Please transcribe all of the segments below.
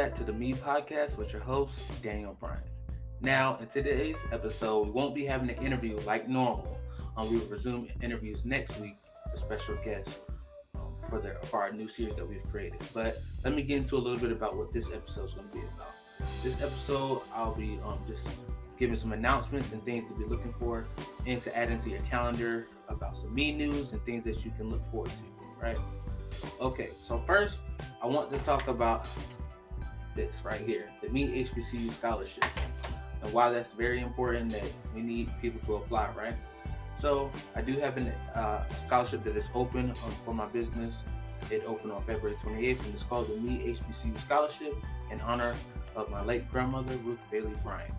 back to the Me Podcast with your host, Daniel Bryant. Now, in today's episode, we won't be having an interview like normal. We will resume interviews next week with a special guest for our new series that we've created. But let me get into a little bit about what this episode is going to be about. This episode, I'll be just giving some announcements and things to be looking for and to add into your calendar about some Me news and things that you can look forward to, right? Okay, so first, I want to talk about this right here, the Me HBCU scholarship, and why that's very important that we need people to apply, right? So I do have a scholarship that is open for my business. It opened on February 28th, and it's called the Me HBCU Scholarship in honor of my late grandmother, Ruth Bailey Bryant.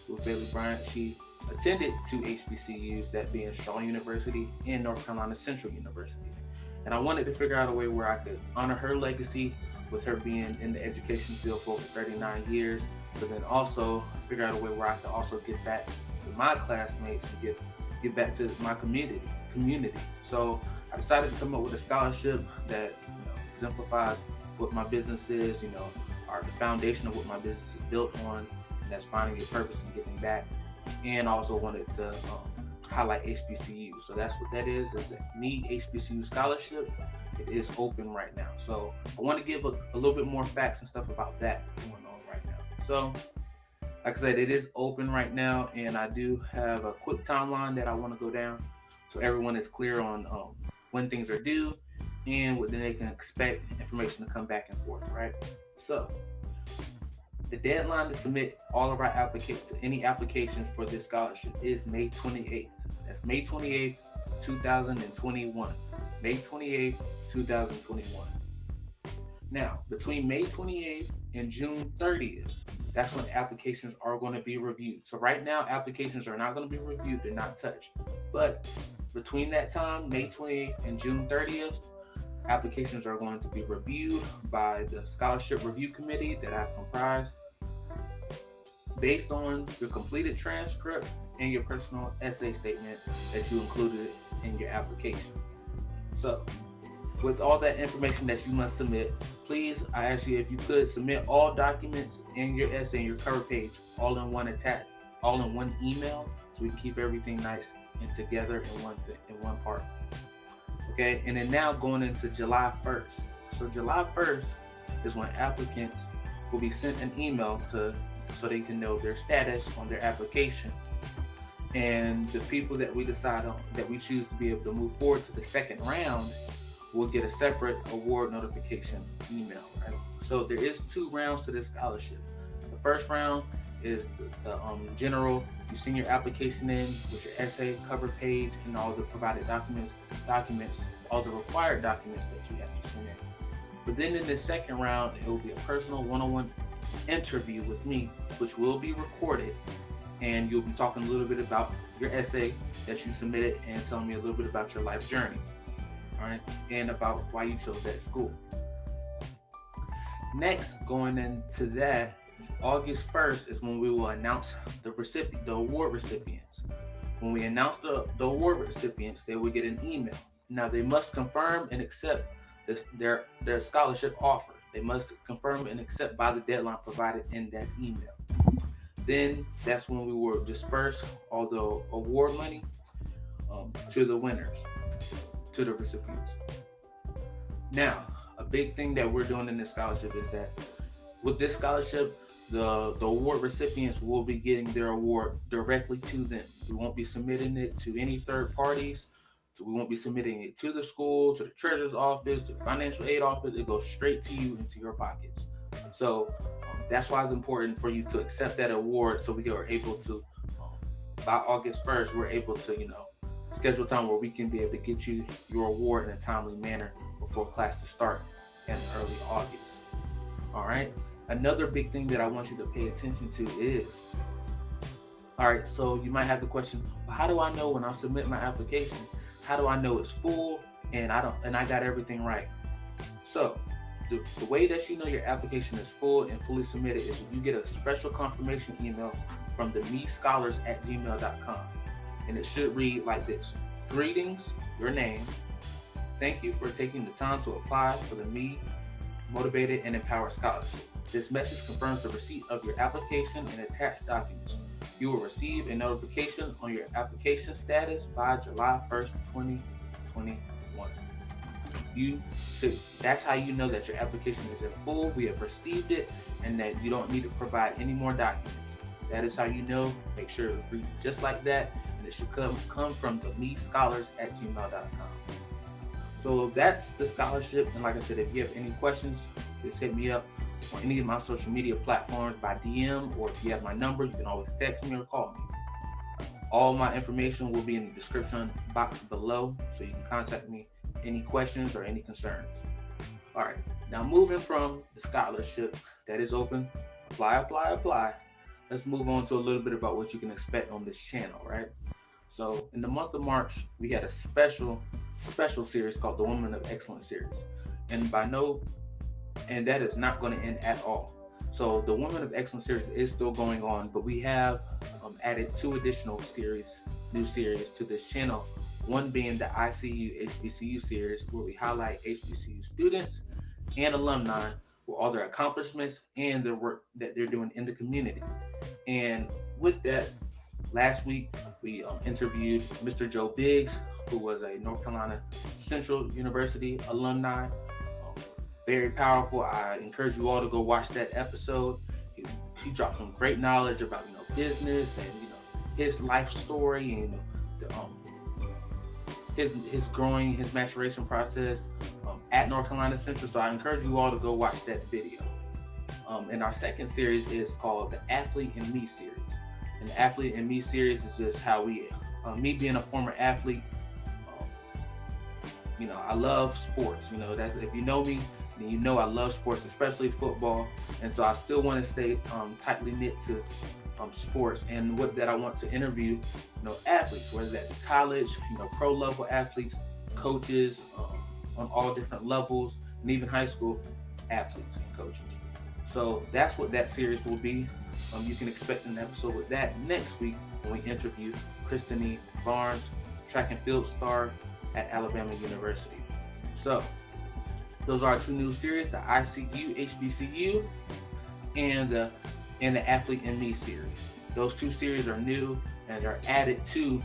Ruth Bailey Bryant, she attended two HBCUs, that being Shaw University and North Carolina Central University. And I wanted to figure out a way where I could honor her legacy with her being in the education field for over 39 years, but then also figure out a way where I could also give back to my classmates and give back to my community. So I decided to come up with a scholarship that exemplifies what my business is, the foundation of what my business is built on, and that's finding your purpose and giving back. And also wanted to highlight HBCU. So that's what that is the Me HBCU Scholarship. It is open right now. So I want to give a little bit more facts and stuff about that going on right now. So like I said, it is open right now, and I do have a quick timeline that I want to go down so everyone is clear on when things are due and what they can expect information to come back and forth, right? So the deadline to submit all of our any applications for this scholarship is May 28th. That's May 28th, 2021. May 28th, 2021. Now, between May 28th and June 30th, that's when applications are going to be reviewed. So right now, applications are not going to be reviewed, they're not touched. But between that time, May 28th and June 30th, applications are going to be reviewed by the Scholarship Review Committee that I've comprised based on your completed transcript and your personal essay statement that you included in your application. So, with all that information that you must submit, please, I ask you if you could submit all documents in your essay and your cover page all in one email, so we can keep everything nice and together in one part. Okay, and then now going into July 1st. So July 1st is when applicants will be sent an email so they can know their status on their application. And the people that we decide on, that we choose to be able to move forward to the second round, will get a separate award notification email, right? So there is 2 rounds to this scholarship. The first round is the general. You send your application in with your essay, cover page, and all the provided documents, all the required documents that you have to send in. But then in the second round, it will be a personal one-on-one interview with me, which will be recorded, and you'll be talking a little bit about your essay that you submitted and telling me a little bit about your life journey, all right, and about why you chose that school. Next, going into that, August 1st is when we will announce the award recipients. When we announce the award recipients, they will get an email. Now, they must confirm and accept their scholarship offer. They must confirm and accept by the deadline provided in that email. Then that's when we will disperse all the award money to the winners, to the recipients. Now, a big thing that we're doing in this scholarship is that with this scholarship, the award recipients will be getting their award directly to them. We won't be submitting it to any third parties. So we won't be submitting it to the school, to the treasurer's office, to the financial aid office. It goes straight to you into your pockets. So that's why it's important for you to accept that award, so we are able to, by August 1st, we're able to, schedule time where we can be able to get you your award in a timely manner before classes start in early August. All right. Another big thing that I want you to pay attention to is, all right, so you might have the question, well, how do I know when I submit my application? How do I know it's full and I got everything right? So the way that you know your application is full and fully submitted is when you get a special confirmation email from the mescholars@gmail.com. And it should read like this: greetings, your name. Thank you for taking the time to apply for the Me Motivated and Empowered Scholarship. This message confirms the receipt of your application and attached documents. You will receive a notification on your application status by July 1st, 2021. That's how you know that your application is in full, we have received it, and that you don't need to provide any more documents. That is how you know. Make sure it reads just like that, and it should come from themescholars@gmail.com. So that's the scholarship. And like I said, if you have any questions, just hit me up on any of my social media platforms by DM, or if you have my number, you can always text me or call me. All my information will be in the description box below, so you can contact me any questions or any concerns. All right, now moving from the scholarship that is open, apply. Let's move on to a little bit about what you can expect on this channel, right? So in the month of March, we had a special series called the Woman of Excellence series. And that is not going to end at all. So the Woman of Excellence series is still going on, but we have added 2 additional new series to this channel. One being the ICU HBCU series, where we highlight HBCU students and alumni with all their accomplishments and their work that they're doing in the community. And with that, last week we interviewed Mr. Joe Biggs, who was a North Carolina Central University alumni. Very powerful. I encourage you all to go watch that episode. He dropped some great knowledge about business and his life story and his growing, his maturation process at North Carolina Central. So I encourage you all to go watch that video. And our second series is called the Athlete and Me series. And the Athlete and Me series is just how me being a former athlete, I love sports. That's, if you know me, then you know I love sports, especially football. And so I still want to stay tightly knit to sports, and with that I want to interview athletes, whether that be college, pro level athletes, coaches on all different levels, and even high school athletes and coaches. So that's what that series will be. You can expect an episode with that next week when we interview Christine Barnes, track and field star at Alabama University. So those are our 2 new series, the ICU HBCU and the Athlete and Me series. Those 2 series are new and are added to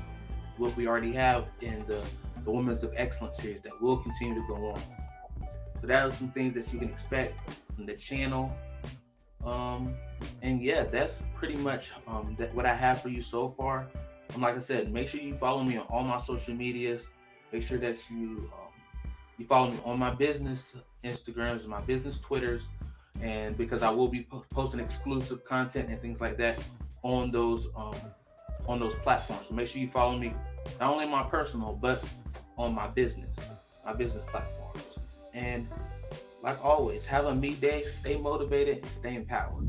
what we already have in the Women's of Excellence series that will continue to go on. So that are some things that you can expect from the channel. And yeah, that's pretty much what I have for you so far. Like I said, make sure you follow me on all my social medias. Make sure that you follow me on my business Instagrams and my business Twitters, and because I will be posting exclusive content and things like that on those platforms. So make sure you follow me not only my personal but on my business platforms. And like always, have a me day, stay motivated, and stay empowered.